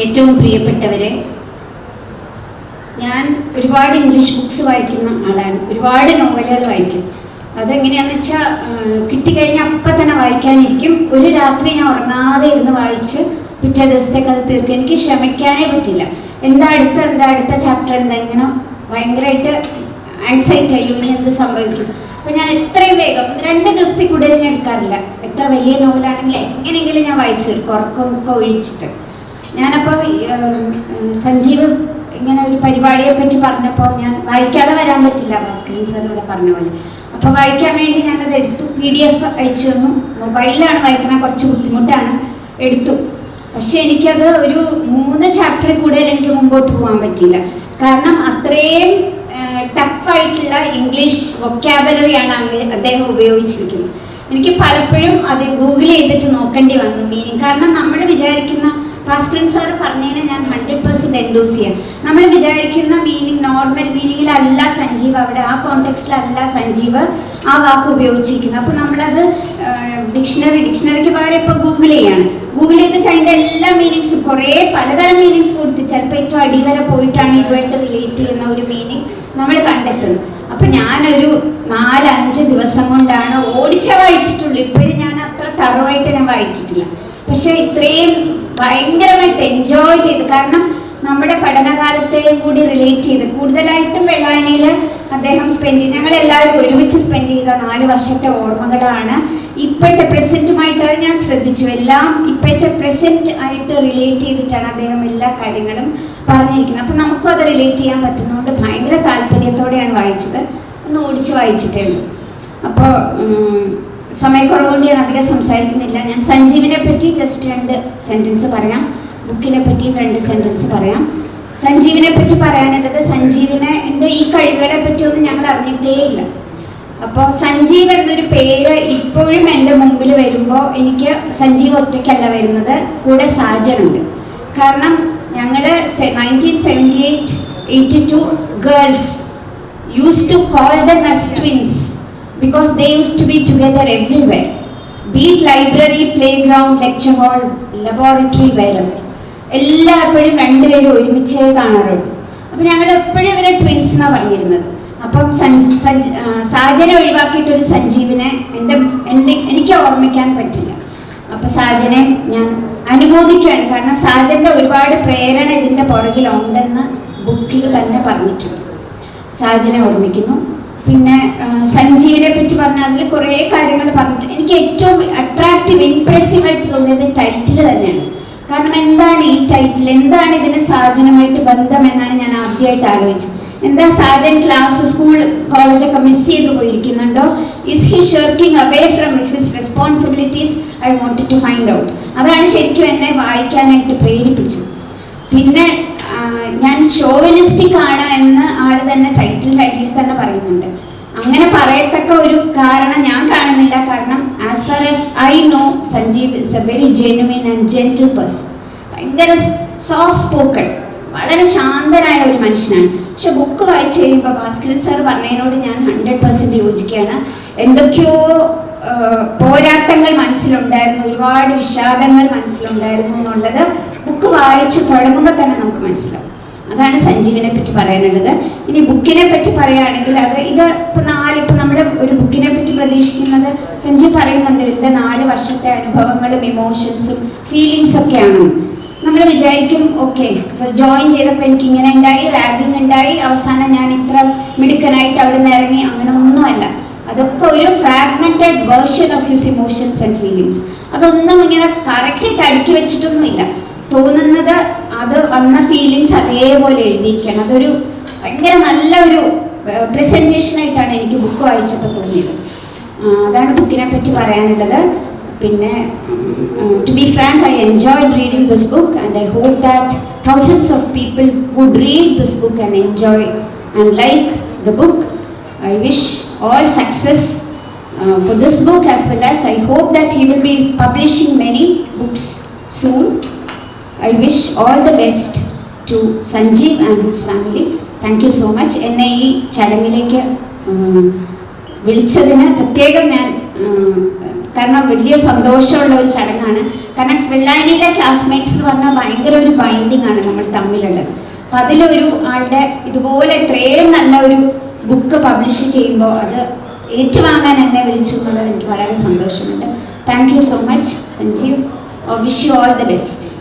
ഏറ്റവും പ്രിയപ്പെട്ടവരെ, ഞാൻ ഒരുപാട് ഇംഗ്ലീഷ് ബുക്സ് വായിക്കുന്ന ആളാണ്. ഒരുപാട് നോവലുകൾ വായിക്കും. അതെങ്ങനെയാണെന്ന് വെച്ചാൽ കിട്ടിക്കഴിഞ്ഞാൽ അപ്പം തന്നെ വായിക്കാനിരിക്കും. ഒരു രാത്രി ഞാൻ ഉറങ്ങാതെ ഇരുന്ന് വായിച്ച് പിറ്റേ ദിവസത്തേക്ക് അത് തീർക്കും. എനിക്ക് ക്ഷമിക്കാനേ പറ്റില്ല. എന്താ അടുത്ത ചാപ്റ്റർ എന്തെങ്കിലും ഭയങ്കരമായിട്ട് ആൻസൈറ്റി അയ്യോ ഇനി എന്ത് സംഭവിക്കും. അപ്പോൾ ഞാൻ എത്രയും വേഗം 2 ദിവസത്തിൽ കൂടുതൽ ഞാൻ എടുക്കാറില്ല. എത്ര വലിയ നോവലാണെങ്കിൽ എങ്ങനെയെങ്കിലും ഞാൻ വായിച്ചു തീർക്കും, ഉറക്കമൊക്കെ ഒഴിച്ചിട്ട്. ഞാനപ്പോൾ സഞ്ജീവ് ഇങ്ങനെ ഒരു പരിപാടിയെ പറ്റി പറഞ്ഞപ്പോൾ ഞാൻ വായിക്കാതെ വരാൻ പറ്റില്ല, ഭാസ്കരൻ സാർ ഇവിടെ പറഞ്ഞ പോലെ. അപ്പോൾ വായിക്കാൻ വേണ്ടി ഞാനത് എടുത്തു. PDF അയച്ചു തന്നു. മൊബൈലിലാണ് വായിക്കുന്നത്, കുറച്ച് ബുദ്ധിമുട്ടാണ്. എടുത്തു. പക്ഷെ എനിക്കത് ഒരു 3 ചാപ്റ്ററിൽ കൂടുതൽ എനിക്ക് മുമ്പോട്ട് പോകാൻ പറ്റിയില്ല. കാരണം അത്രയും ടഫായിട്ടുള്ള ഇംഗ്ലീഷ് വൊക്കാബുലറിയാണ് അദ്ദേഹം ഉപയോഗിച്ചിരിക്കുന്നത്. എനിക്ക് പലപ്പോഴും അത് ഗൂഗിൾ ചെയ്തിട്ട് നോക്കേണ്ടി വന്നു മീനിങ്. കാരണം നമ്മൾ വിചാരിക്കുന്ന, ഭാസ്കരൻ സാർ പറഞ്ഞതിനെ ഞാൻ 100% എൻഡോസ് ചെയ്യാം. നമ്മൾ വിചാരിക്കുന്ന മീനിങ്, നോർമൽ മീനിങ്ങിലല്ല സഞ്ജീവ് അവിടെ, ആ കോണ്ടെക്സ്റ്റിലല്ല സഞ്ജീവ് ആ വാക്ക് ഉപയോഗിച്ചിരിക്കുന്നത്. അപ്പോൾ നമ്മളത് ഡിക്ഷണറിക്ക് പകരം ഇപ്പോൾ ഗൂഗിൾ ചെയ്യാണ്. ഗൂഗിൾ ചെയ്തിട്ട് അതിൻ്റെ എല്ലാ മീനിങ്സും കുറേ പലതരം മീനിങ്സ് കൊടുത്ത് ചിലപ്പോൾ ഏറ്റവും അടിവരെ പോയിട്ടാണ് ഇതുമായിട്ട് റിലേറ്റ് ചെയ്യുന്ന ഒരു മീനിങ് നമ്മൾ കണ്ടെത്തുന്നത്. അപ്പം ഞാനൊരു 4-5 ദിവസം കൊണ്ടാണ് വായിച്ചിട്ടുള്ളൂ. ഇപ്പോഴും ഞാൻ അത്ര തറവായിട്ട് ഞാൻ വായിച്ചിട്ടില്ല. പക്ഷെ ഇത്രയും ഭയങ്കരമായിട്ട് എൻജോയ് ചെയ്ത്, കാരണം നമ്മുടെ പഠനകാലത്തെയും കൂടി റിലേറ്റ് ചെയ്ത്, കൂടുതലായിട്ടും വെള്ളായണിയിൽ അദ്ദേഹം ഞങ്ങളെല്ലാവരും ഒരുമിച്ച് സ്പെൻഡ് ചെയ്ത 4 വർഷത്തെ ഓർമ്മകളാണ് ഇപ്പോഴത്തെ പ്രസൻറ്റുമായിട്ട്. അത് ഞാൻ ശ്രദ്ധിച്ചു. എല്ലാം ഇപ്പോഴത്തെ പ്രസൻറ്റ് ആയിട്ട് റിലേറ്റ് ചെയ്തിട്ടാണ് അദ്ദേഹം എല്ലാ കാര്യങ്ങളും പറഞ്ഞിരിക്കുന്നത്. അപ്പം നമുക്കും അത് റിലേറ്റ് ചെയ്യാൻ പറ്റുന്നതുകൊണ്ട് ഭയങ്കര താല്പര്യത്തോടെയാണ് വായിച്ചത്. ഒന്ന് ഓടിച്ച് വായിച്ചിട്ടേ ഉള്ളൂ. അപ്പോൾ സമയക്കുറവുകൊണ്ട് ഞാൻ അധികം സംസാരിക്കുന്നില്ല. ഞാൻ സഞ്ജീവിനെ പറ്റി ജസ്റ്റ് 2 സെൻറ്റൻസ് പറയാം. ബുക്കിനെ പറ്റിയും 2 സെൻറ്റൻസ് പറയാം. സഞ്ജീവിനെ പറ്റി പറയാനുള്ളത്, എൻ്റെ ഈ കഴിവുകളെ പറ്റിയൊന്നും ഞങ്ങൾ അറിഞ്ഞിട്ടേ ഇല്ല. അപ്പോൾ സഞ്ജീവ് എന്നൊരു പേര് ഇപ്പോഴും എൻ്റെ മുമ്പിൽ വരുമ്പോൾ എനിക്ക് സഞ്ജീവ് ഒറ്റയ്ക്കല്ല വരുന്നത്, കൂടെ സാജനുണ്ട്. കാരണം ഞങ്ങൾ 1978-82 girls used to call them as twins because they used to be together everywhere, be it library, playground, lecture hall, laboratory, wherever. എല്ലായ്പ്പോഴും 2 പേരും ഒരുമിച്ചേ കാണാറുള്ളൂ. അപ്പം ഞങ്ങൾ എപ്പോഴും ഇവരെ ട്വിൻസ് എന്നാണ് പറഞ്ഞിരുന്നത്. അപ്പം സാജനെ ഒഴിവാക്കിയിട്ടൊരു സഞ്ജീവിനെ എനിക്ക് ഓർമ്മിക്കാൻ പറ്റില്ല. അപ്പം സാജനെ ഞാൻ അനുമോദിക്കുകയാണ്. കാരണം സാജൻ്റെ ഒരുപാട് പ്രേരണ ഇതിൻ്റെ പുറകിലുണ്ടെന്ന് ബുക്കിൽ തന്നെ പറഞ്ഞിട്ടുണ്ട്. സാജനെ ഓർമ്മിക്കുന്നു. പിന്നെ സഞ്ജീവിനെ പറ്റി പറഞ്ഞാൽ അതിൽ കുറേ കാര്യങ്ങൾ പറഞ്ഞിട്ട് എനിക്ക് ഏറ്റവും അട്രാക്റ്റീവ്, ഇംപ്രസീവായിട്ട് തോന്നിയത് ടൈറ്റിൽ തന്നെയാണ്. കാരണം എന്താണ് ഈ ടൈറ്റിൽ, എന്താണ് ഇതിന് സാജനുമായിട്ട് ബന്ധം എന്നാണ് ഞാൻ ആദ്യമായിട്ട് ആലോചിച്ചത്. എന്താ സാജൻ ക്ലാസ്, സ്കൂൾ, കോളേജൊക്കെ മിസ് ചെയ്ത് പോയിരിക്കുന്നുണ്ടോ? Is he shirking away from his responsibilities? I wanted to find out. അതാണ് ശരിക്കും എന്നെ വായിക്കാനായിട്ട് പ്രേരിപ്പിച്ചത്. പിന്നെ ഞാൻ ഷോവിനിസ്റ്റിക് ആണ് എന്ന് ആൾ തന്നെ ടൈറ്റിലിൻ്റെ അടിയിൽ തന്നെ പറയുന്നുണ്ട്. അങ്ങനെ പറയത്തക്ക ഒരു കാരണം ഞാൻ കാണുന്നില്ല. കാരണം as far as I know, Sanjeev is a very genuine and gentle person. ഭയങ്കര സോഫ്റ്റ് സ്പോക്കൺ, വളരെ ശാന്തനായ ഒരു മനുഷ്യനാണ്. പക്ഷെ ബുക്ക് വായിച്ചു കഴിയുമ്പോൾ ഭാസ്കരൻ സാർ പറഞ്ഞതിനോട് ഞാൻ 100% യോജിക്കുകയാണ്. എന്തൊക്കെയോ പോരാട്ടങ്ങൾ മനസ്സിലുണ്ടായിരുന്നു, ഒരുപാട് വിഷാദങ്ങൾ മനസ്സിലുണ്ടായിരുന്നു എന്നുള്ളത് ബുക്ക് വായിച്ച് തുടങ്ങുമ്പോൾ തന്നെ നമുക്ക് മനസ്സിലാവും. അതാണ് സഞ്ജീവിനെ പറ്റി പറയാനുള്ളത്. ഇനി ബുക്കിനെ പറ്റി പറയുകയാണെങ്കിൽ ഇപ്പം നമ്മൾ ഒരു ബുക്കിനെ പറ്റി പ്രതീക്ഷിക്കുന്നത്, സഞ്ജീവ് പറയുന്നുണ്ട് ഇതിൻ്റെ 4 വർഷത്തെ അനുഭവങ്ങളും ഇമോഷൻസും ഫീലിങ്സും ഒക്കെയാണെന്ന്. നമ്മൾ വിചാരിക്കും ഓക്കെ, ജോയിൻ ചെയ്തപ്പോൾ എനിക്ക് ഇങ്ങനെ ഉണ്ടായി, റാഗിങ് ഉണ്ടായി, അവസാനം ഞാൻ ഇത്ര മിടുക്കനായിട്ട് അവിടെ നിന്ന് ഇറങ്ങി, അങ്ങനെ ഒന്നുമല്ല. അതൊക്കെ ഒരു fragmented version of his emotions and feelings. അതൊന്നും ഇങ്ങനെ കറക്റ്റായിട്ട് അടുക്കി വെച്ചിട്ടൊന്നുമില്ല. തോന്നുന്നത് അത് വന്ന ഫീലിങ്സ് അതേപോലെ എഴുതിയിരിക്കണം. അതൊരു ഭയങ്കര നല്ലൊരു പ്രസൻറ്റേഷനായിട്ടാണ് എനിക്ക് ബുക്ക് വായിച്ചപ്പോൾ തോന്നിയത്. അതാണ് ബുക്കിനെ പറ്റി പറയാനുള്ളത്. പിന്നെ to be frank, I enjoyed reading this book and I hope that thousands of people would read this book and enjoy and like the book. I wish all success for this book, as well as I hope that he will be publishing many books soon. I wish all the best to Sanjeev and his family. Thank you so much. എന്നെ ഈ ചടങ്ങിലേക്ക് വിളിച്ചതിന് പ്രത്യേകം ഞാൻ, കാരണം വലിയ സന്തോഷമുള്ള ഒരു ചടങ്ങാണ്. കാരണം വെള്ളായണിയിലെ ക്ലാസ്മേറ്റ്സ് എന്ന് പറഞ്ഞാൽ ഭയങ്കര ഒരു ബൈൻഡിങ് ആണ് നമ്മൾ തമ്മിലുള്ളത്. അപ്പം അതിലൊരു ആളുടെ ഇതുപോലെ ഇത്രയും നല്ല ഒരു ബുക്ക് പബ്ലിഷ് ചെയ്യുമ്പോൾ അത് ഏറ്റുവാങ്ങാൻ എന്നെ വിളിച്ചു എന്നുള്ളത് എനിക്ക് വളരെ സന്തോഷമുണ്ട്. Thank you so much Sanjeev. Wish you all the best.